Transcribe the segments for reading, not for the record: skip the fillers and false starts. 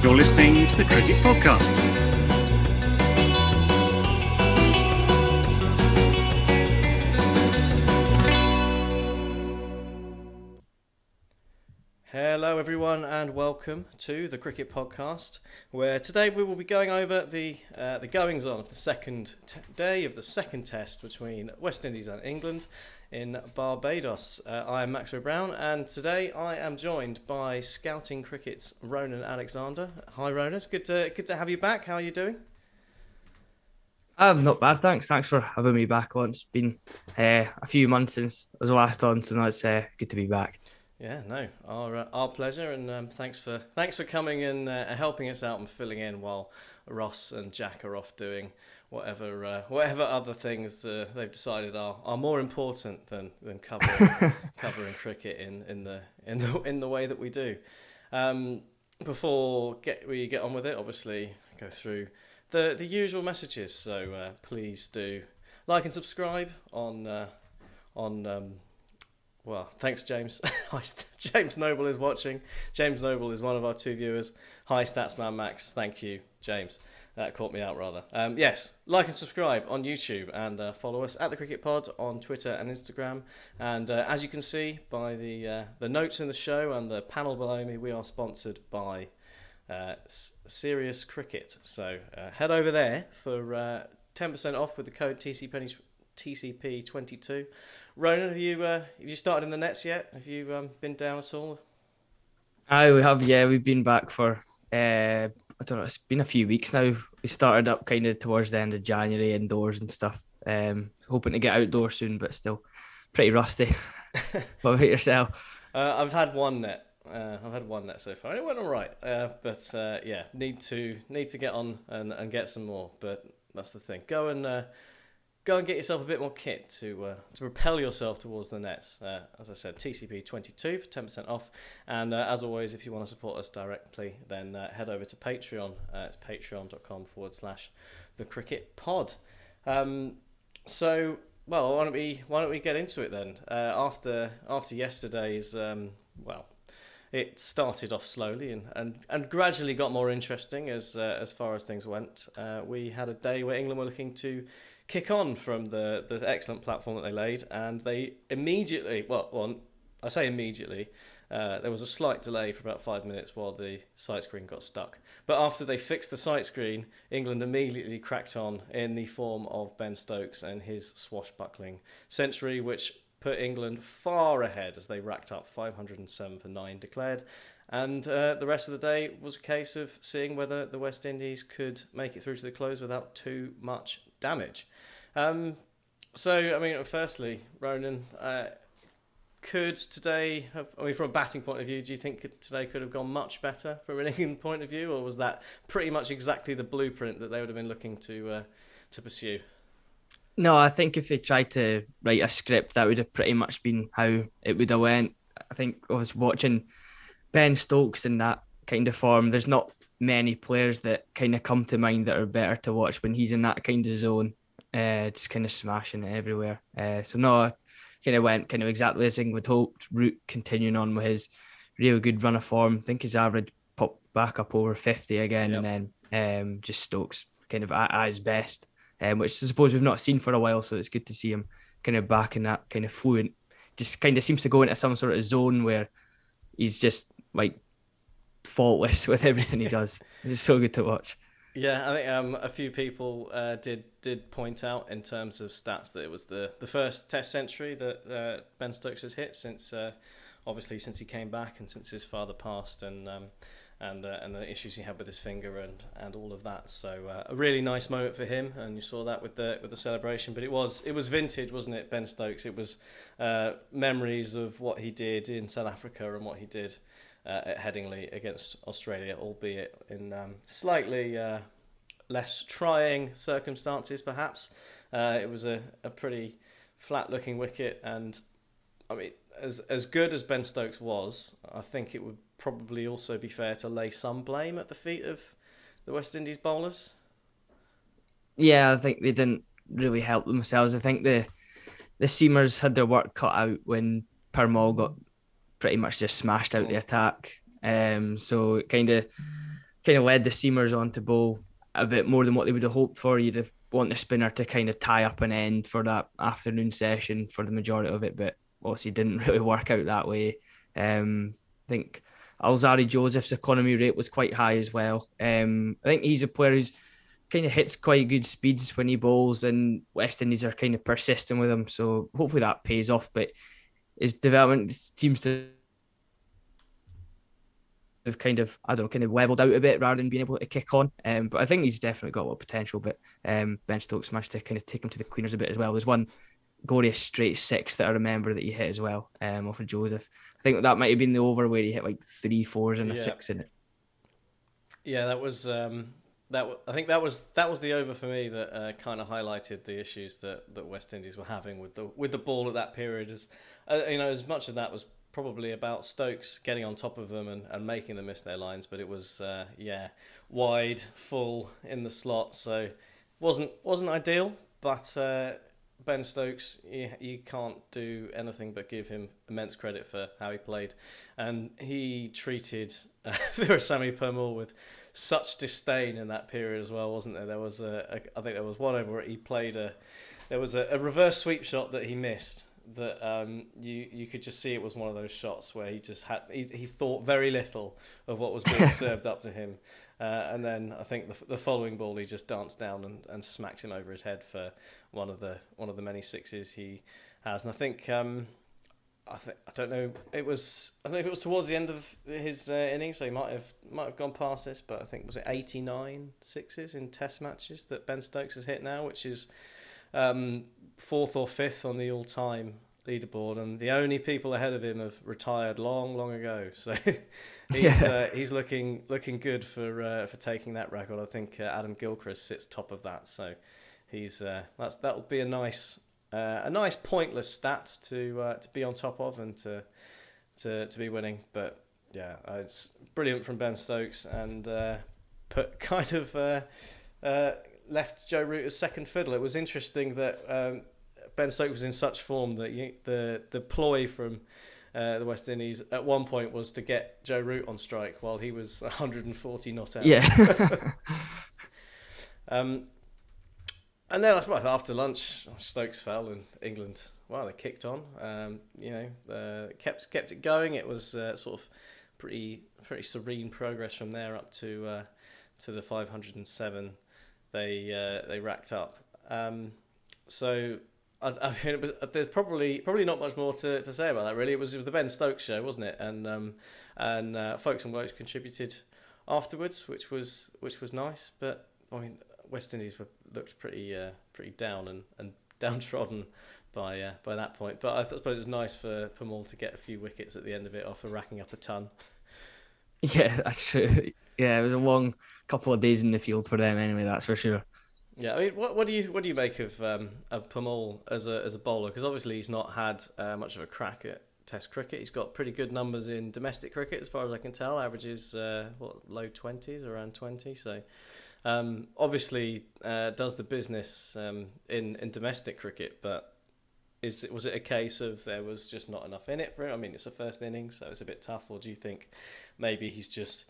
You're listening to the Cricket Podcast. Hello everyone and welcome to the Cricket Podcast, where today we will be going over the goings-on of the second day of the second test between West Indies and England in Barbados. I am Maxwell Brown, and today I am joined by Scouting Cricket's Ronan Alexander. Hi Ronan, good to have you back. How are you doing? I'm not bad, thanks. Thanks for having me back on. It's been a few months since I was last on, so now it's good to be back. Yeah, no, our pleasure, and thanks for coming and helping us out and filling in while Ross and Jack are off doing whatever other things they've decided are more important than covering cricket in the way that we do. Before we get on with it, obviously go through the usual messages. So please do like and subscribe on. Well, thanks, James. James Noble is watching. James Noble is one of our two viewers. Hi, Statsman Max. Thank you, James. That caught me out, rather. Yes, like and subscribe on YouTube and follow us at The Cricket Pod on Twitter and Instagram. And as you can see by the notes in the show and the panel below me, we are sponsored by Serious Cricket. So head over there for 10% off with the code TCP22. Ronan, have you started in the nets yet? Have you been down at all? We have, yeah. We've been back for, I don't know, it's been a few weeks now. We started up kind of towards the end of January, indoors and stuff. Hoping to get outdoors soon, but still pretty rusty. What about yourself? I've had one net. I've had one net so far. It went all right, but yeah, need to get on and get some more. But that's the thing. Go and get yourself a bit more kit to propel yourself towards the nets. As I said, TCP22 for 10% off. And as always, if you want to support us directly, then head over to Patreon. It's patreon.com/the Cricket Pod. So, well, why don't we get into it then? After yesterday's, it started off slowly and gradually got more interesting as far as things went. We had a day where England were looking to kick on from the excellent platform that they laid, and they immediately, I say immediately, there was a slight delay for about 5 minutes while the sight screen got stuck. But after they fixed the sight screen, England immediately cracked on in the form of Ben Stokes and his swashbuckling century, which put England far ahead as they racked up 507 for 9 declared. And the rest of the day was a case of seeing whether the West Indies could make it through to the close without too much damage. So, I mean, firstly, Ronan, could today have, from a batting point of view, do you think today could have gone much better from an England point of view, or was that pretty much exactly the blueprint that they would have been looking to pursue? No, I think if they tried to write a script, that would have pretty much been how it would have went. I think I was watching Ben Stokes in that kind of form. There's not many players that kind of come to mind that are better to watch when he's in that kind of zone, just kind of smashing it everywhere. So no, kind of went kind of exactly as England hoped. Root continuing on with his real good run of form. I think his average popped back up over 50 again, yep. And then just Stokes kind of at his best, which I suppose we've not seen for a while. So it's good to see him kind of back in that kind of fluent. Just kind of seems to go into some sort of zone where he's just like faultless with everything he does. It's so good to watch. Yeah, I think a few people did point out in terms of stats that it was the first Test century that Ben Stokes has hit since obviously since he came back and since his father passed and the issues he had with his finger and all of that. So a really nice moment for him, and you saw that with the celebration. But it was vintage, wasn't it, Ben Stokes? It was memories of what he did in South Africa and what he did at Headingley against Australia, albeit in slightly less trying circumstances, perhaps. It was a pretty flat-looking wicket, and I mean, as good as Ben Stokes was, I think it would probably also be fair to lay some blame at the feet of the West Indies bowlers. Yeah, I think they didn't really help themselves. I think the seamers had their work cut out when Parmal got pretty much just smashed out the attack. So it kind of kind of led the seamers on to bowl a bit more than what they would have hoped for. You'd have want the spinner to kind of tie up an end for that afternoon session for the majority of it, but obviously didn't really work out that way. I think Alzari Joseph's economy rate was quite high as well. I think he's a player who's kind of hits quite good speeds when he bowls, and West Indies are kind of persistent with him. So hopefully that pays off. But his development seems to have kind of leveled out a bit rather than being able to kick on. But I think he's definitely got a lot of potential. But Ben Stokes managed to kind of take him to the cleaners a bit as well. There's one glorious straight six that I remember that he hit as well, off of Joseph. I think that might have been the over where he hit like 3 4s and a 6 in it. Yeah, that was I think that was the over for me that kind of highlighted the issues that West Indies were having with the ball at that period. As as much of that was probably about Stokes getting on top of them and making them miss their lines, but it was wide, full in the slot, so wasn't ideal. But Ben Stokes, you can't do anything but give him immense credit for how he played, and he treated Virasamy Permaul with such disdain in that period as well, wasn't there? There was I think there was one over where he played there was a reverse sweep shot that he missed that you could just see it was one of those shots where he thought very little of what was being served up to him, and then I think the following ball he just danced down and smacked him over his head for one of the many sixes he has. And I think I don't know if it was towards the end of his innings, so he might have gone past this, but I think was it 89 sixes in Test matches that Ben Stokes has hit now, which is fourth or fifth on the all-time leaderboard, and the only people ahead of him have retired long ago. So he's looking good for taking that record. I think Adam Gilchrist sits top of that, so that'll be a nice pointless stat to be on top of and to be winning. But yeah, it's brilliant from Ben Stokes, and left Joe Root as second fiddle. It was interesting that Ben Stokes was in such form that the ploy from the West Indies at one point was to get Joe Root on strike while he was 140 not out. Yeah. And then after lunch, Stokes fell and England, they kicked on. Kept it going. It was sort of pretty serene progress from there up to the 507 they racked up. So I mean, there's probably not much more to say about that really. It was the Ben Stokes show, wasn't it? And Folks and Wokes contributed afterwards, which was nice. But I mean, West Indies looked pretty down and downtrodden by that point. But I suppose it was nice for Permaul to get a few wickets at the end of it after racking up a ton. Yeah, that's true. Yeah, it was a long couple of days in the field for them anyway, that's for sure. Yeah, I mean, what do you make of Permaul as a bowler? Because obviously he's not had much of a crack at Test cricket. He's got pretty good numbers in domestic cricket, as far as I can tell. Averages low 20s, around 20. So obviously does the business in domestic cricket. But was it a case of there was just not enough in it for him? I mean, it's a first innings, so it's a bit tough. Or do you think maybe he's just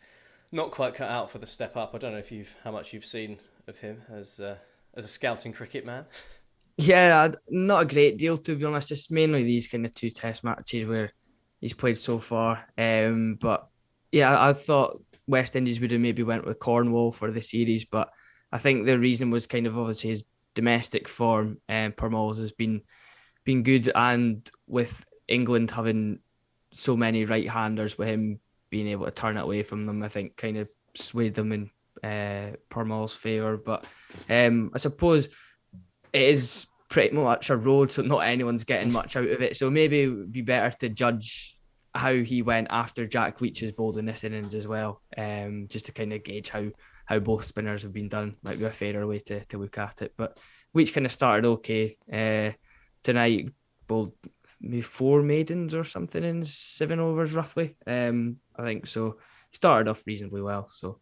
not quite cut out for the step up? I don't know how much you've seen of him as a scouting cricket man. Yeah, not a great deal, to be honest. Just mainly these kind of 2 Test matches where he's played so far. But yeah, I thought West Indies would have maybe went with Cornwall for the series, but I think the reason was kind of obviously his domestic form. Permaul's has been good, and with England having so many right-handers, with him being able to turn it away from them, I think kind of swayed them in Permaul's favour. But I suppose it is pretty much a road, so not anyone's getting much out of it. So maybe it would be better to judge how he went after Jack Leach has bowled in this innings as well, just to kind of gauge how both spinners have been done. Might be a fairer way to look at it. But Leach kind of started okay. Tonight bowled maybe 4 maidens or something in 7 overs roughly. I think so. He started off reasonably well. So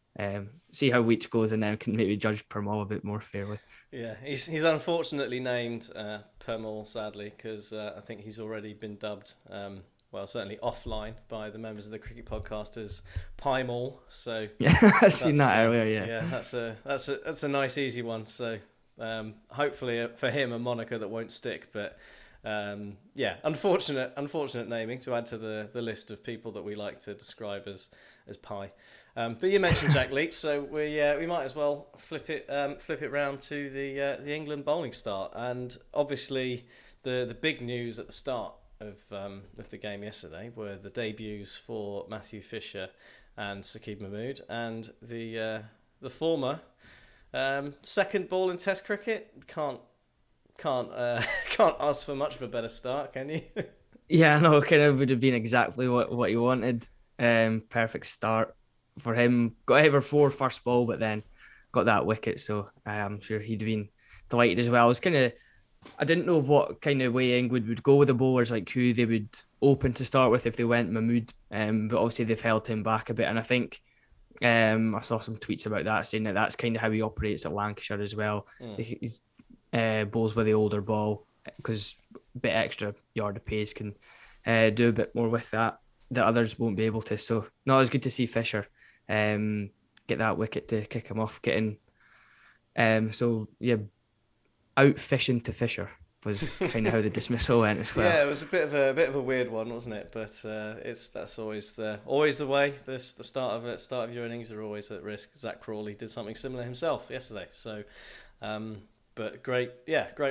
see how Leach goes, and then can maybe judge Permaul a bit more fairly. Yeah, he's unfortunately named Permaul, sadly, because I think he's already been dubbed well, certainly offline by the members of the Cricket Podcast as Pie Mall. So Yeah, I've seen that earlier. Yeah, that's a nice easy one. So hopefully for him a moniker that won't stick. But unfortunate naming to add to the list of people that we like to describe as Pie. But you mentioned Jack Leach, so we might as well flip it round to the England bowling start. And obviously the big news at the start of the game yesterday were the debuts for Matthew Fisher and Saqib Mahmood, and the former second ball in Test cricket. Can't ask for much of a better start, can you? Yeah, no, kind of would have been exactly what you wanted. Perfect start for him. Got over 4 first ball, but then got that wicket, so I'm sure he'd been delighted as well. I didn't know what kind of way England would go with the bowlers, like who they would open to start with if they went Mahmood. But obviously they've held him back a bit, and I think I saw some tweets about that saying that that's kind of how he operates at Lancashire as well. He bowls with the older ball because a bit extra yard of pace can do a bit more with that others won't be able to. So no, it was good to see Fisher get that wicket to kick him off, out fishing to Fisher was kind of how the dismissal went as well. Yeah, it was a bit of a weird one, wasn't it? But that's always the way. The start of your innings are always at risk. Zach Crawley did something similar himself yesterday. So, but great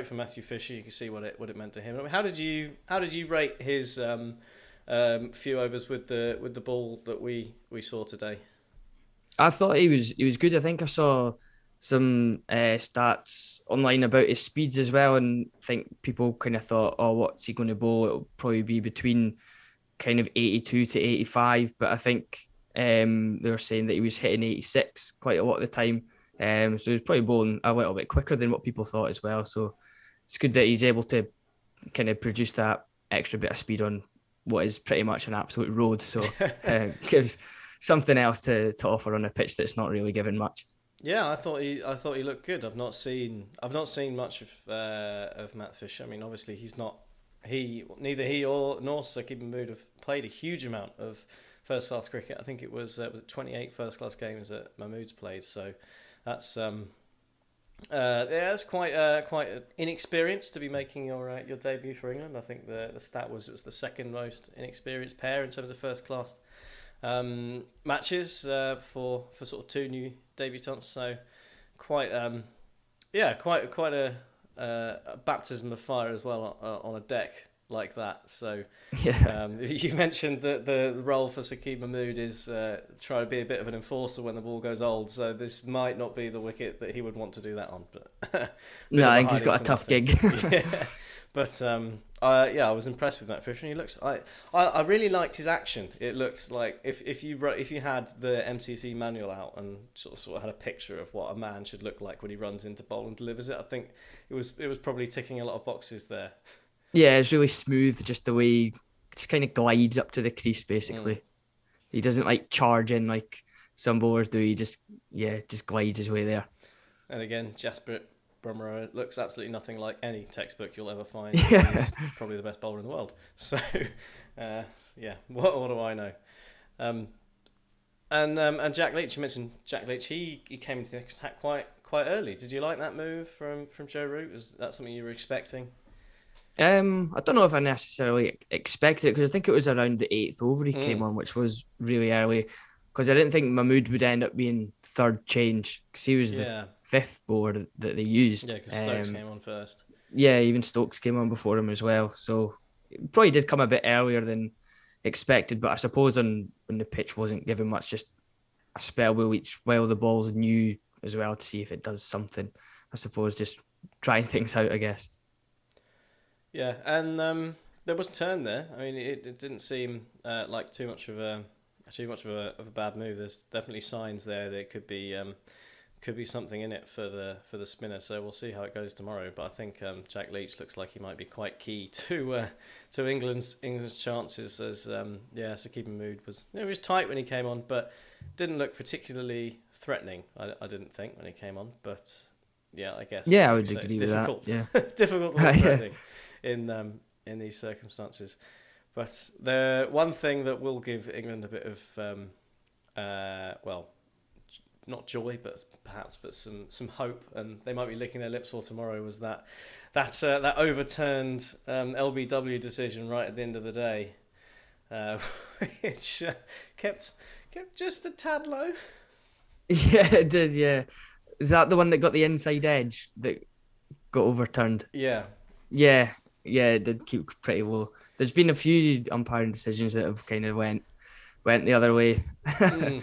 for Matthew Fisher. You can see what it meant to him. I mean, how did you rate his few overs with the ball that we saw today? I thought he was good. I think I saw some stats online about his speeds as well, and I think people kind of thought, oh, what's he going to bowl? It'll probably be between kind of 82 to 85, but I think they were saying that he was hitting 86 quite a lot of the time, so he was probably bowling a little bit quicker than what people thought as well. So it's good that he's able to kind of produce that extra bit of speed on what is pretty much an absolute road, so gives something else to offer on a pitch that's not really given much. Yeah, I thought he looked good. I've not seen much of Matt Fisher. I mean, obviously neither he nor Saqib Mahmood have played a huge amount of first class cricket. I think it was 28 first class games that Mahmood's played. So that's it's quite inexperienced to be making your debut for England. I think the stat was it was the second most inexperienced pair in terms of first class matches for sort of 2 new debutants. So quite a baptism of fire as well on a deck like that. So you mentioned that the role for Saqib Mahmood is try to be a bit of an enforcer when the ball goes old. So this might not be the wicket that he would want to do that on. But no, I think he's got a tough gig. Yeah. But I was impressed with Matt Fisher. He looks. I really liked his action. It looked like if you had the MCC manual out and sort of had a picture of what a man should look like when he runs into bowl and delivers it, I think it was probably ticking a lot of boxes there. Yeah, it's really smooth, just the way he just kind of glides up to the crease. Basically, he doesn't like charge in like some bowlers do. He just glides his way there. And again, Jasprit Bumrah looks absolutely nothing like any textbook you'll ever find. Yeah. He's probably the best bowler in the world. So, what do I know? And Jack Leach, you mentioned Jack Leach. He came into the attack quite early. Did you like that move from Joe Root? Was that something you were expecting? I don't know if I necessarily expected it, because I think it was around the 8th over he came on, which was really early. Because I didn't think Mahmood would end up being third change, because he was the 5th bowler that they used. Yeah, because Stokes came on first. Yeah, even Stokes came on before him as well. So it probably did come a bit earlier than expected, but I suppose when the pitch wasn't given much, just a spell with Leach while the ball's new as well to see if it does something. I suppose just trying things out, I guess. Yeah, and there was a turn there. I mean, it didn't seem like too much of a bad move. There's definitely signs there that it could be something in it for the spinner. So we'll see how it goes tomorrow. But I think Jack Leach looks like he might be quite key to England's chances. As Saqib Mahmood was tight when he came on, but didn't look particularly threatening. I didn't think when he came on, but yeah, I guess I would agree with difficult. that. Yeah, difficult to look threatening in these circumstances. But the one thing that will give England a bit of, not joy, but some hope, and they might be licking their lips for tomorrow, was that overturned LBW decision right at the end of the day, which kept just a tad low. Yeah, it did. Yeah, is that the one that got the inside edge that got overturned? Yeah. Yeah, it did keep pretty low. There's been a few umpiring decisions that have kind of went the other way. There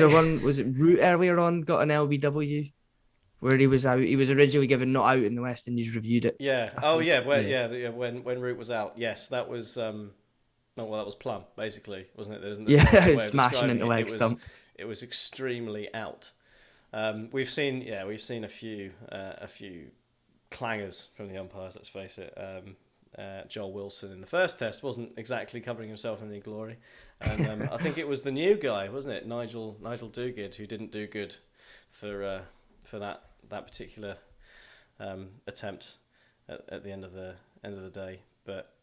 one? Was it Root earlier on got an LBW where he was out? He was originally given not out, and the West Indies reviewed it. Yeah. When Root was out. Yes, that was. That was plum, basically, wasn't it? Yeah, smashing into leg stump. It was extremely out. We've seen a few clangers from the umpires. Let's face it. Joel Wilson in the first test wasn't exactly covering himself in any glory, and I think it was the new guy, wasn't it, Nigel Duguid, who didn't do good for that particular attempt at the end of the day. But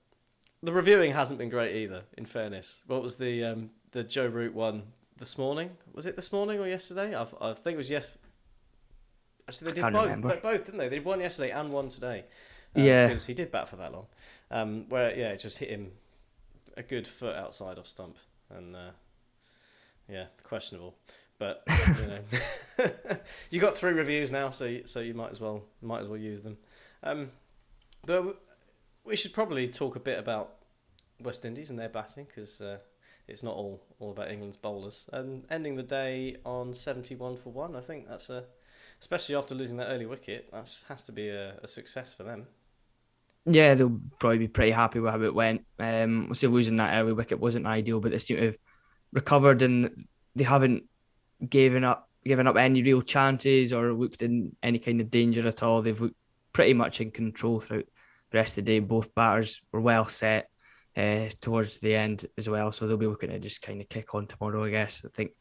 the reviewing hasn't been great either. In fairness, what was the Joe Root one this morning? Was it this morning or yesterday? I think it was yes. Actually, they did both, didn't they? They did one yesterday and one today. Because he did bat for that long. It just hit him a good foot outside off stump, and questionable. But you got 3 reviews now, so you might as well use them. But we should probably talk a bit about West Indies and their batting, because it's not all about England's bowlers. And ending the day on 71 for 1, I think that's especially after losing that early wicket, that has to be a success for them. Yeah, they'll probably be pretty happy with how it went. Obviously, losing that early wicket wasn't ideal, but they seem to have recovered, and they haven't given up any real chances or looked in any kind of danger at all. They've looked pretty much in control throughout the rest of the day. Both batters were well set towards the end as well, so they'll be looking to just kind of kick on tomorrow, I guess. I think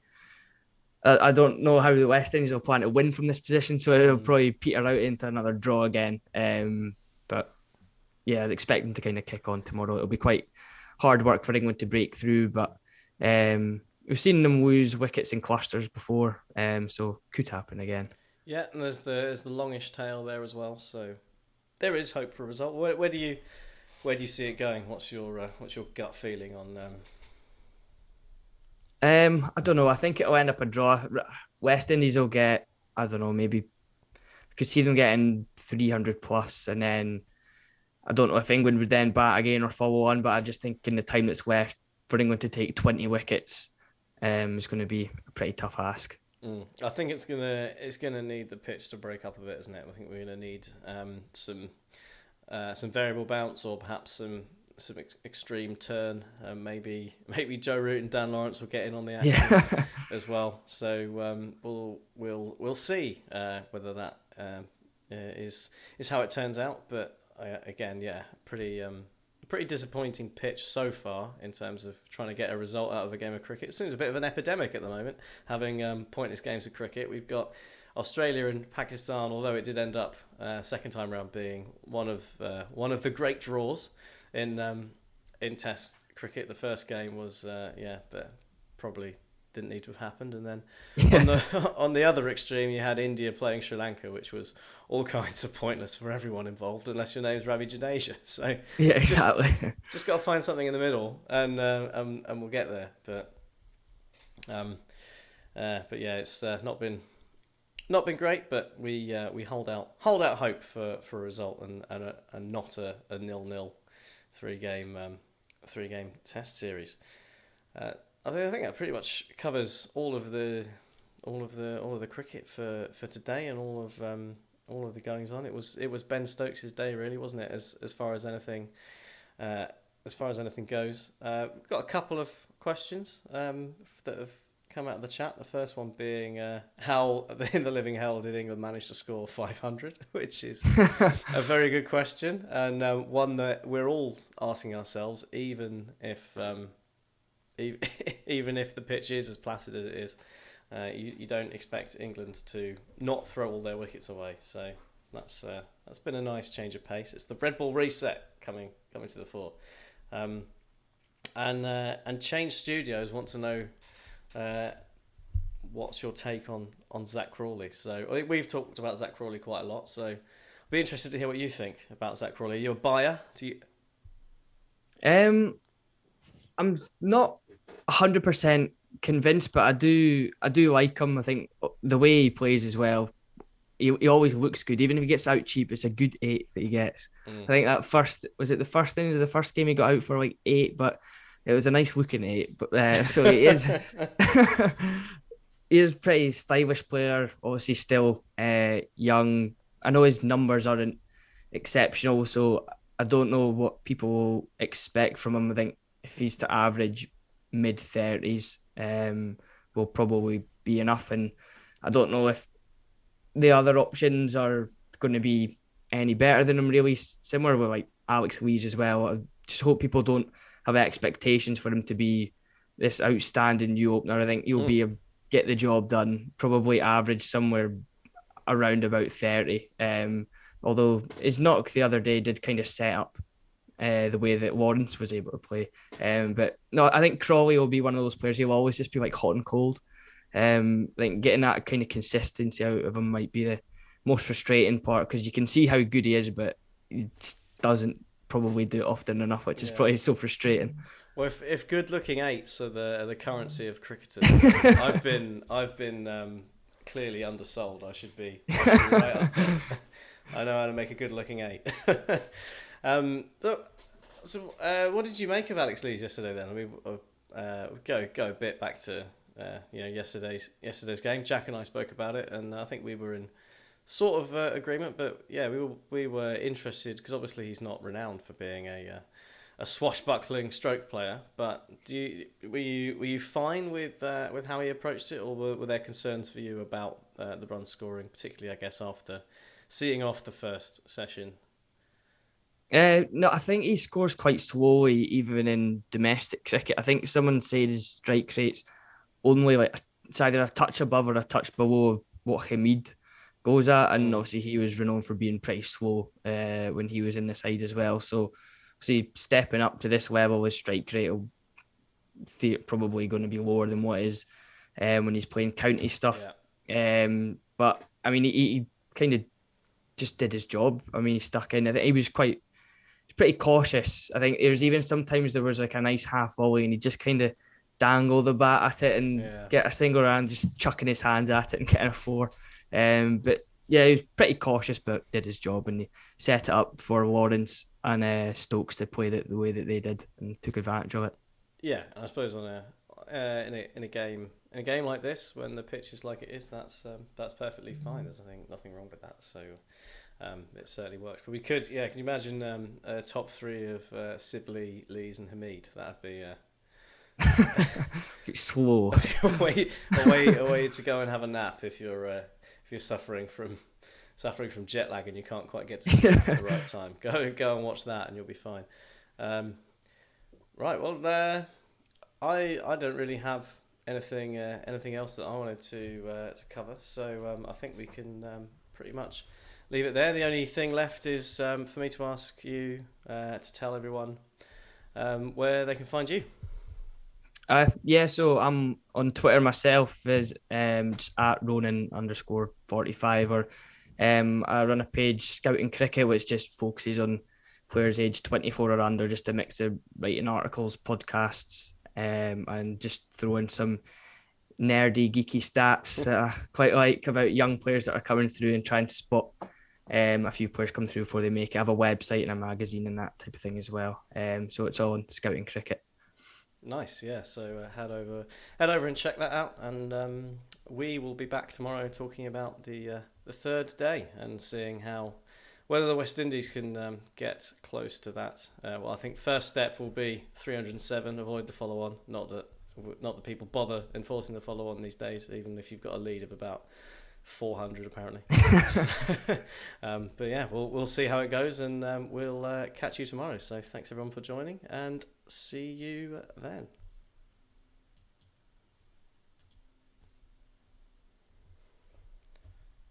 I don't know how the West Indies will plan to win from this position, so it'll probably peter out into another draw again. But yeah, I'd expect them to kind of kick on tomorrow. It'll be quite hard work for England to break through, but we've seen them lose wickets in clusters before, so could happen again. Yeah, and there's the longish tail there as well, so there is hope for a result. Where do you see it going? What's your gut feeling on? I don't know. I think it'll end up a draw. West Indies will get, I don't know, maybe I could see them getting 300 plus, and then I don't know if England would then bat again or follow on, but I just think in the time that's left for England to take 20 wickets is going to be a pretty tough ask. I think it's gonna need the pitch to break up a bit, isn't it? I think we're gonna need some variable bounce, or perhaps some extreme turn. Maybe Joe Root and Dan Lawrence will get in on the action as well. So we'll see whether that is how it turns out. But again, pretty disappointing pitch so far in terms of trying to get a result out of a game of cricket. It seems a bit of an epidemic at the moment, having pointless games of cricket. We've got Australia and Pakistan, although it did end up second time round being one of the great draws in Test cricket. The first game was but probably didn't need to have happened. And then on the other extreme, you had India playing Sri Lanka, which was all kinds of pointless for everyone involved, unless your name's Ravi Jadeja. So yeah, exactly. Just got to find something in the middle, and we'll get there. But yeah, it's not been great, but we hold out hope for a result and not a 0-0 three-game Test series. I think that pretty much covers all of the cricket for today, and all of the goings on. It was Ben Stokes' day, really, wasn't it? As far as anything goes. We've got a couple of questions that have come out of the chat. The first one being how in the living hell did England manage to score 500, which is a very good question, and one that we're all asking ourselves, even if the pitch is as placid as it is. You don't expect England to not throw all their wickets away, so that's been a nice change of pace. It's the Red Bull reset coming to the fore. And Change Studios want to know what's your take on Zach Crawley. So I think we've talked about Zach Crawley quite a lot. So I'd be interested to hear what you think about Zach Crawley. Are you a buyer? Do you? I'm not 100% convinced, but I do like him. I think the way he plays as well. He always looks good, even if he gets out cheap. It's a good 8 that he gets. I think the first innings of the first game he got out for like 8, but it was a nice looking 8. But so he is he is a pretty stylish player. Obviously, still young. I know his numbers aren't exceptional, so I don't know what people will expect from him. I think if he's to average mid-30s, will probably be enough. And I don't know if the other options are going to be any better than him, really. Similar with like Alex Leach as well. I just hope people don't have expectations for him to be this outstanding new opener. I think he'll be get the job done, probably average somewhere around about 30. Although his knock the other day did kind of set up the way that Lawrence was able to play. But no, I think Crawley will be one of those players. He'll always just be like hot and cold. I think getting that kind of consistency out of him might be the most frustrating part, because you can see how good he is, but he just doesn't probably do it often enough, which is probably so frustrating. Well, if good-looking 8s are the currency of cricketers, I've been clearly undersold. I should be right up there. I know how to make a good-looking 8. So what did you make of Alex Leach yesterday? Then I mean, go a bit back to yesterday's game. Jack and I spoke about it, and I think we were in sort of agreement. But yeah, we were interested because obviously he's not renowned for being a swashbuckling stroke player. But were you fine with how he approached it, or were there concerns for you about the run scoring, particularly I guess after seeing off the first session? No, I think he scores quite slowly, even in domestic cricket. I think someone said his strike rate's only it's either a touch above or a touch below of what Hamid goes at, and obviously he was renowned for being pretty slow when he was in the side as well. So, stepping up to this level, his strike rate will probably going to be lower than what is when he's playing county stuff. Yeah. But I mean, he kind of just did his job. I mean, he stuck in. I think he was pretty cautious. I think sometimes there was like a nice half volley, and he just kind of dangle the bat at it and get a single round, just chucking his hands at it and getting a 4. But yeah, he was pretty cautious, but did his job, and he set it up for Lawrence and Stokes to play the way that they did, and took advantage of it. Yeah, I suppose in a game like this, when the pitch is like it is, that's perfectly fine. There's nothing wrong with that. So it certainly works. But we could, can you imagine a top 3 of Sibley, Lees, and Hamid? That'd be slow. a way to go and have a nap if you're suffering from jet lag and you can't quite get to sleep at the right time. Go and watch that, and you'll be fine. Right. Well, I don't really have anything else that I wanted to cover. So I think we can pretty much leave it there. The only thing left is for me to ask you to tell everyone where they can find you. So I'm on Twitter myself as just at Ronan_45, or I run a page, Scouting Cricket, which just focuses on players aged 24 or under, just a mix of writing articles, podcasts, and just throw in some nerdy, geeky stats that I quite like about young players that are coming through, and try and spot a few players come through before they make it. I have a website and a magazine and that type of thing as well. So it's all on Scouting Cricket. Nice, yeah. So head over and check that out, and we will be back tomorrow talking about the third day and seeing whether the West Indies can get close to that. Well, I think first step will be 307. Avoid the follow-on. Not that people bother enforcing the follow-on these days, even if you've got a lead of about 400 apparently. But yeah, we'll see how it goes, and we'll catch you tomorrow. So thanks everyone for joining, and see you then.